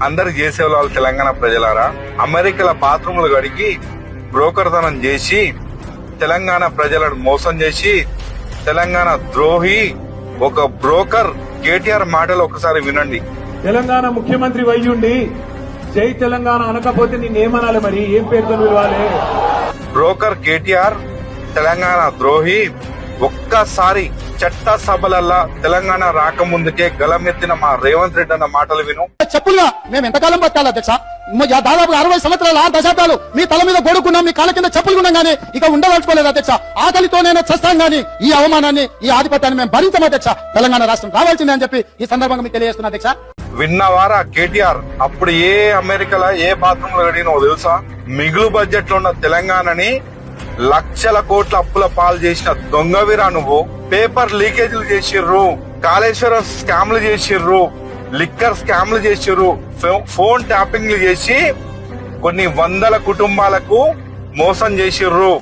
అందరు చేసేవాళ్ళు తెలంగాణ ప్రజలారా, అమెరికాల బాత్రూములు కడిగి బ్రోకర్తనం చేసి తెలంగాణ ప్రజలను మోసం చేసి తెలంగాణ ద్రోహి ఒక బ్రోకర్ కేటీఆర్ మాటలు ఒకసారి వినండి. తెలంగాణ ముఖ్యమంత్రి వయ్యుండి జై తెలంగాణ అనకపోతే నిన్నేమనాలి, మరి ఏం పేరుతో పిలవాలి? బ్రోకర్ కేటీఆర్ తెలంగాణ ద్రోహి. ఒక్కసారి చట్ట సభలల్లా తెలంగాణ రాకముందుకే గలమెత్తిన మా రేవంత్ రెడ్డి అన్న మాటలు విను. చెప్పులుగా మేము ఎంతకాలం బతకాలి అధ్యక్ష? దాదాపు 60 సంవత్సరాలు 6 దశాబ్దాలు మీ తల మీద గొడుకున్నాం, మీ కాళ్ళ కింద చెప్పులు ఉన్నాం గానీ ఇక ఉండదలుచుకోలేదు అధ్యక్ష. ఆకలితో నేను చస్తాం గానీ ఈ అవమానాన్ని, ఈ ఆధిపత్యాన్ని మేము భరించాం అధ్యక్ష. తెలంగాణ రాష్ట్రం రావాల్సిందే అని చెప్పి ఈ సందర్భంగా మీకు తెలియజేస్తున్నా అధ్యక్ష. విన్నవారా కేటీఆర్? అప్పుడు ఏ అమెరికాలో ఏ బాత్రూమ్ లో అడిగినో తెలుసా? మిగులు బడ్జెట్ లో ఉన్న తెలంగాణని లక్షల కోట్ల అప్పుల పాలు చేసిన దొంగవిరా నువ్వు. పేపర్ లీకేజీలు చేసిర్రు, కాళేశ్వరం స్కామ్లు చేసిర్రు, లిక్కర్ స్కామ్లు చేసిర్రు, ఫోన్ ట్యాపింగ్లు చేసి కొన్ని వందల కుటుంబాలకు మోసం చేసిర్రు.